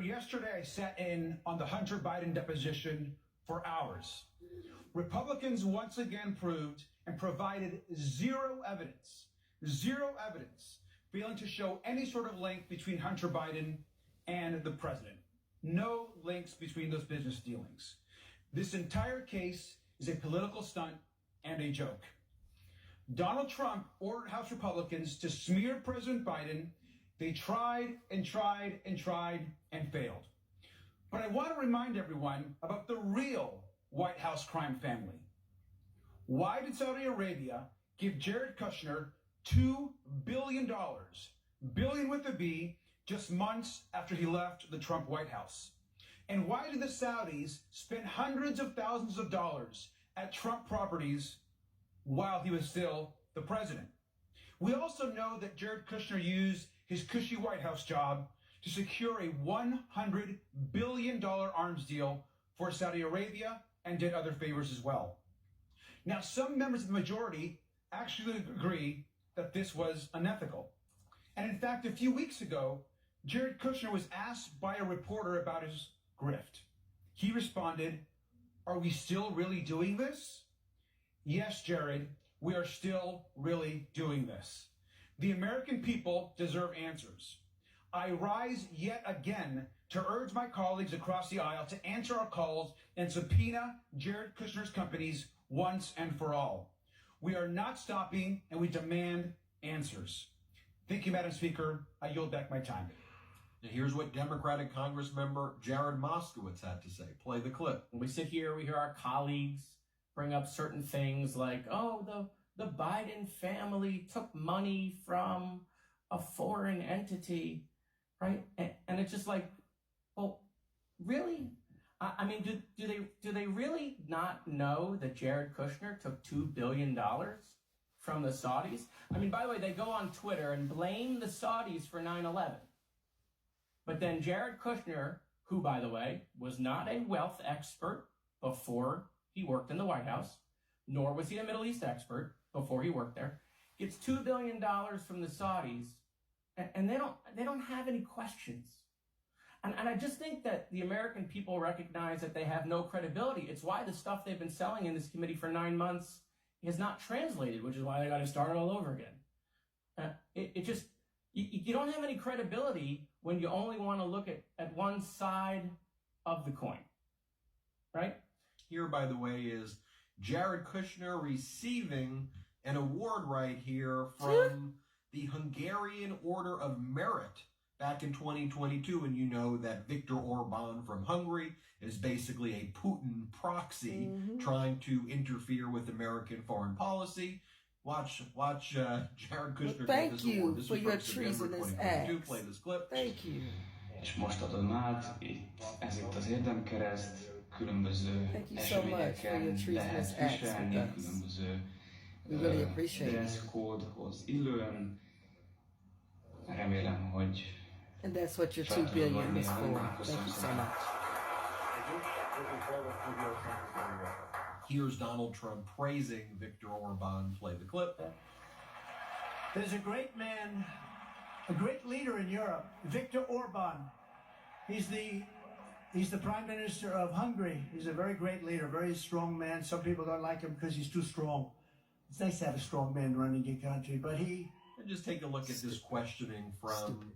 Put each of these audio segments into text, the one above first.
Yesterday, I sat in on the Hunter Biden deposition for hours. Republicans once again proved and provided zero evidence, failing to show any sort of link between Hunter Biden and the president. No links between those business dealings. This entire case is a political stunt and a joke. Donald Trump ordered House Republicans to smear President Biden. They tried and failed. But I want to remind everyone about the real White House crime family. Why did Saudi Arabia give Jared Kushner $2 billion, billion with a B, just months after he left the Trump White House? And why did the Saudis spend hundreds of thousands of dollars at Trump properties while he was still the president? We also know that Jared Kushner used his cushy White House job to secure a $100 billion arms deal for Saudi Arabia and did other favors as well. Now, some members of the majority actually agree that this was unethical. And in fact, a few weeks ago, Jared Kushner was asked by a reporter about his grift. He responded, "Are we still really doing this?" Yes, Jared, we are still really doing this. The American people deserve answers. I rise yet again to urge my colleagues across the aisle to answer our calls and subpoena Jared Kushner's companies once and for all. We are not stopping, and we demand answers. Thank you, Madam Speaker. I yield back my time. Now here's what Democratic Congress member Jared Moskowitz had to say. Play the clip. When we sit here, we hear our colleagues bring up certain things like, oh, the Biden family took money from a foreign entity, right? And it's just like, well, really? I mean, do they really not know that Jared Kushner took $2 billion from the Saudis? I mean, by the way, they go on Twitter and blame the Saudis for 9/11. But then Jared Kushner, who, by the way, was not a wealth expert before he worked in the White House, nor was he a Middle East expert before he worked there, gets $2 billion from the Saudis, and they don't have any questions. And I just think that the American people recognize that they have no credibility. It's why the stuff they've been selling in this committee for 9 months is not translated, which is why they got to start all over again. You don't have any credibility when you only want to look at one side of the coin, right? Here, by the way, is Jared Kushner receiving an award right here from the Hungarian Order of Merit back in 2022. And you know that Viktor Orban from Hungary is basically a Putin proxy trying to interfere with American foreign policy. Watch Jared Kushner get this award. This for your treasonous acts. Play this clip. Thank you. És most adom át, ez itt az érdemkereszt, különböző eseményeken lehet viselni, különböző dresszkódhoz illően. Remélem, hogy and that's what your $2 billion is for. Thank you so much. Here's Donald Trump praising Viktor Orban. Play the clip. There's a great man, a great leader in Europe, Viktor Orban. He's the Prime Minister of Hungary. He's a very great leader, very strong man. Some people don't like him because he's too strong. It's nice to have a strong man running your country, but he... And just take a look at this questioning from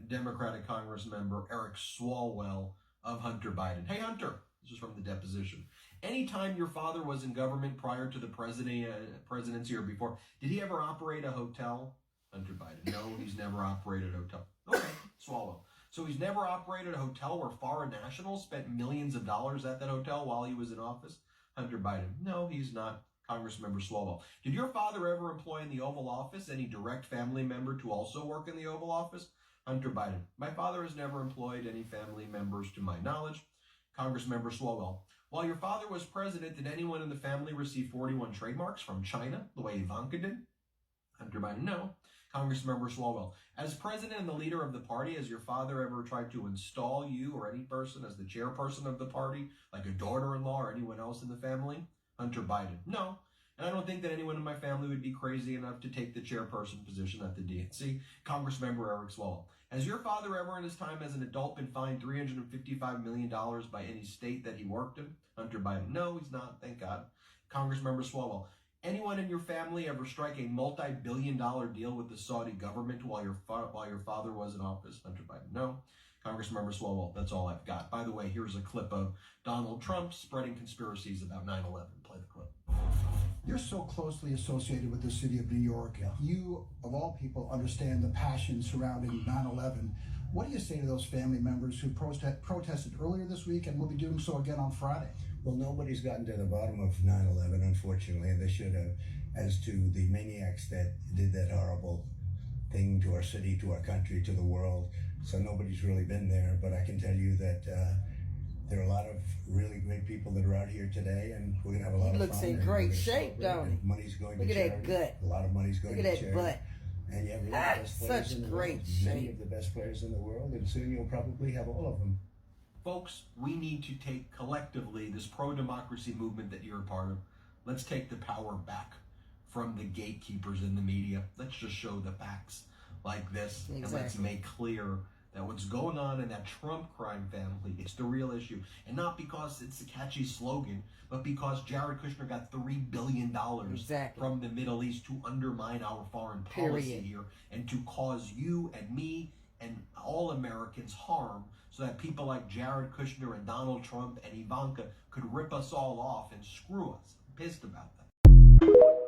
Democratic Congress member Eric Swalwell of Hunter Biden. Hey, Hunter. This is from the deposition. Anytime your father was in government prior to the presidency or before, did he ever operate a hotel? Hunter Biden. No, he's never operated a hotel. Okay, Swallow. So he's never operated a hotel where foreign nationals spent millions of dollars at that hotel while he was in office? Hunter Biden. No, he's not. Congressmember Swalwell. Did your father ever employ in the Oval Office any direct family member to also work in the Oval Office? Hunter Biden. My father has never employed any family members to my knowledge. Congressmember Swalwell. While your father was president, did anyone in the family receive 41 trademarks from China, the way Ivanka did? Hunter Biden. No. Congressmember Swalwell. As president and the leader of the party, has your father ever tried to install you or any person as the chairperson of the party, like a daughter-in-law or anyone else in the family? Hunter Biden. No. And I don't think that anyone in my family would be crazy enough to take the chairperson position at the DNC. Congressmember Eric Swalwell. Has your father ever in his time as an adult been fined $355 million by any state that he worked in? Hunter Biden. No, he's not. Thank God. Congressmember Swalwell. Anyone in your family ever strike a multi-billion-dollar deal with the Saudi government while your father was in office? Hunter Biden. No. Congressmember Swalwell. That's all I've got. By the way, here's a clip of Donald Trump spreading conspiracies about 9/11. Play the clip. You're so closely associated with the city of New York. Yeah. You, of all people, understand the passion surrounding 9/11. What do you say to those family members who protested earlier this week and will be doing so again on Friday? Well, nobody's gotten to the bottom of 9/11, unfortunately, and they should have, as to the maniacs that did that horrible thing to our city, to our country, to the world. So nobody's really been there, but I can tell you that there are a lot of really great people that are out here today, and we're going to have a lot of fun. He looks in great shape, don't he? Money's going Look to at charity. that gut. A lot of money's going Look to at that charity. butt. And you have a lot of best players Such in the great world. Many shape. of the best players in the world, and soon you'll probably have all of them. Folks, we need to take collectively this pro-democracy movement that you're a part of. Let's take the power back from the gatekeepers in the media. Let's just show the facts like this. Exactly. And let's make clear that what's going on in that Trump crime family is the real issue. And not because it's a catchy slogan, but because Jared Kushner got $3 billion Exactly. from the Middle East to undermine our foreign policy Period. here and to cause you and me and all Americans harm, so that people like Jared Kushner and Donald Trump and Ivanka could rip us all off and screw us. I'm pissed about that.